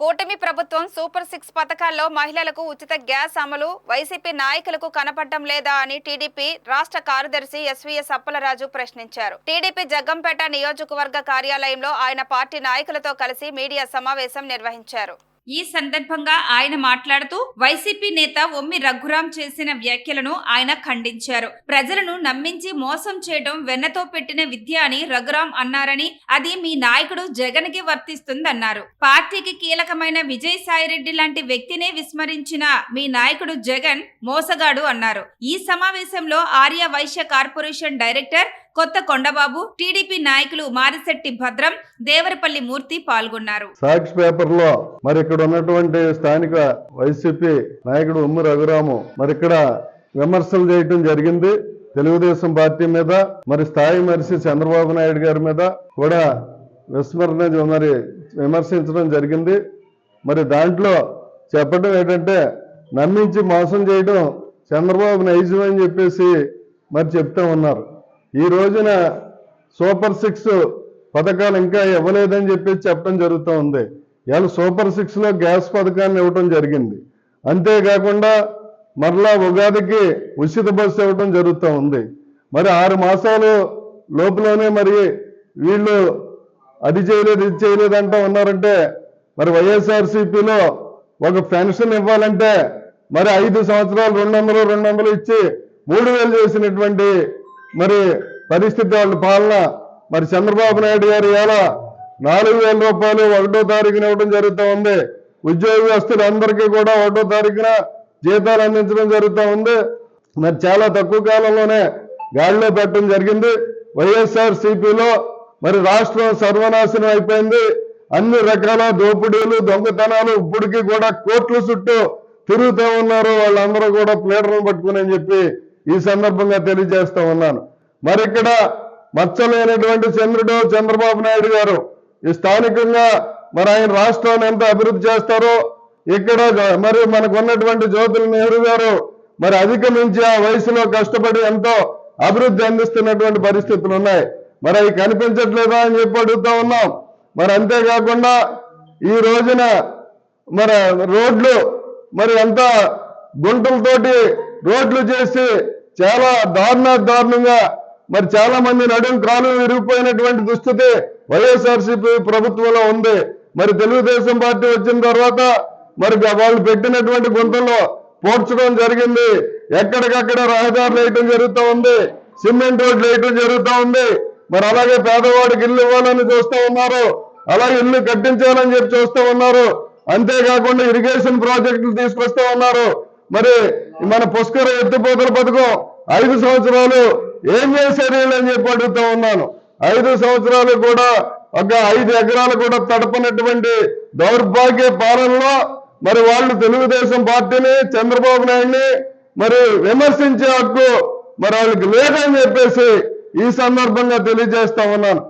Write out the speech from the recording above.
కూటమి ప్రభుత్వం సూపర్ 6 పథకాల్లో మహిళలకు ఉచిత గ్యాస్ అమలు వైసీపీ నాయకులకు కనపడటం లేదా అని టీడీపీ రాష్ట్ర కార్యదర్శి ఎస్వీఎస్ అప్పలరాజు ప్రశ్నించారు. టీడీపీ జగ్గంపేట నియోజకవర్గ కార్యాలయంలో ఆయన పార్టీ నాయకులతో కలిసి మీడియా సమావేశం నిర్వహించారు. ఈ సందర్భంగా ఆయన మాట్లాడుతూ వైసీపీ నేత ఒమ్మి రఘురాం చేసిన వ్యాఖ్యలను ఆయన ఖండించారు. ప్రజలను నమ్మించి మోసం చేయడం వెన్నతో పెట్టిన విద్య అని రఘురాం అన్నారని, అది మీ నాయకుడు జగన్ కి వర్తిస్తుందన్నారు. పార్టీకి కీలకమైన విజయసాయిరెడ్డి లాంటి వ్యక్తినే విస్మరించిన మీ నాయకుడు జగన్ మోసగాడు అన్నారు. ఈ సమావేశంలో ఆర్య వైశ్య కార్పొరేషన్ డైరెక్టర్ కొత్త కొండబాబు, టీడీపీ నాయకులు మారిశెట్టి భద్రం, దేవరపల్లి మూర్తి పాల్గొన్నారు. సాక్షి పేపర్ లో మరి ఇక్కడ ఉన్నటువంటి స్థానిక వైసీపీ నాయకుడు ఉమ్మి రఘురాము మరి ఇక్కడ విమర్శలు చేయటం జరిగింది. తెలుగుదేశం పార్టీ మీద, మరి స్థాయి మనిషి చంద్రబాబు నాయుడు గారి మీద కూడా విమర్శించడం జరిగింది. మరి దాంట్లో చెప్పడం ఏంటంటే, నమ్మించి మోసం చేయడం చంద్రబాబు నైజం అని చెప్పేసి మరి చెప్తూ ఉన్నారు. ఈ రోజున సూపర్ 6 పథకాలు ఇంకా ఇవ్వలేదని చెప్పేసి చెప్పడం జరుగుతూ ఉంది. ఇవాళ సూపర్ 6లో గ్యాస్ పథకాన్ని ఇవ్వటం జరిగింది. అంతేకాకుండా మరలా ఉగాదికి ఉచిత బస్సు ఇవ్వటం జరుగుతూ ఉంది. మరి 6 మాసాలు లోపులోనే మరి వీళ్ళు అది చేయలేదు ఇది చేయలేదు అంటూ ఉన్నారంటే, మరి వైఎస్ఆర్సీపీలో ఒక పెన్షన్ ఇవ్వాలంటే మరి 5 సంవత్సరాలు 200 ఇచ్చి 3000 చేసినటువంటి మరి పరిస్థితి వాళ్ళ పాలన. మరి చంద్రబాబు నాయుడు గారు ఇలా 4000 రూపాయలు 1వ తారీఖున ఇవ్వడం జరుగుతూ ఉంది. ఉద్యోగస్తులందరికీ కూడా 1వ తారీఖున జీతాలు అందించడం జరుగుతూ ఉంది. మరి చాలా తక్కువ కాలంలోనే గాడిలో పెట్టడం జరిగింది. వైఎస్ఆర్సీపీలో మరి రాష్ట్రం సర్వనాశనం అయిపోయింది. అన్ని రకాల దోపిడీలు, దొంగతనాలు ఇప్పటికీ కూడా కోర్టుల చుట్టూ తిరుగుతూ ఉన్నారు. వాళ్ళందరూ కూడా ప్లేటర్లు పట్టుకుని అని చెప్పి ఈ సందర్భంగా తెలియజేస్తా ఉన్నాను. మరి ఇక్కడ మచ్చలేనటువంటి చంద్రుడు చంద్రబాబు నాయుడు గారు ఈ స్థానికంగా మరి ఆయన రాష్ట్రాన్ని ఎంత అభివృద్ధి చేస్తారో, ఇక్కడ మరి మనకు ఉన్నటువంటి జ్యోతుల నెహ్రూ గారు మరి అధిగమించి ఆ వయసులో కష్టపడి ఎంతో అభివృద్ధి అందిస్తున్నటువంటి పరిస్థితులు ఉన్నాయి. మరి అవి కనిపించట్లేదా అని చెప్పి అడుగుతా ఉన్నాం. మరి అంతేకాకుండా ఈ రోజున మరి రోడ్లు మరి ఎంత గుంటలతోటి రోడ్లు చేసి చాలా దారుణంగా మరి చాలా మంది నడుం కాలు విరిగిపోయినటువంటి దుస్థితి వైఎస్ఆర్సీపీ ప్రభుత్వంలో ఉంది. మరి తెలుగుదేశం పార్టీ వచ్చిన తర్వాత మరి వాళ్ళు పెట్టినటువంటి గుంతల్లో పోడ్చడం జరిగింది. ఎక్కడికక్కడ రహదారులు వేయటం జరుగుతూ ఉంది, సిమెంట్ రోడ్లు వేయటం జరుగుతూ ఉంది. మరి అలాగే పేదవాడికి ఇల్లు ఇవ్వాలని చూస్తూ ఉన్నారు, అలాగే ఇల్లు కట్టించాలని చెప్పి చూస్తూ ఉన్నారు. అంతేకాకుండా ఇరిగేషన్ ప్రాజెక్టులు తీసుకొస్తూ ఉన్నారు. మరి మన పుష్కర ఎత్తిపోతల పథకం 5 సంవత్సరాలు ఏం చేశారు అని చెప్పి అడుగుతూ ఉన్నాను. 5 సంవత్సరాలు కూడా ఒక 5 ఎకరాలు కూడా తడపనటువంటి దౌర్భాగ్య పాలనలో మరి వాళ్ళు తెలుగుదేశం పార్టీని, చంద్రబాబు నాయుడిని మరి విమర్శించే హక్కు మరి వాళ్ళకి లేదని చెప్పేసి ఈ సందర్భంగా తెలియజేస్తా ఉన్నాను.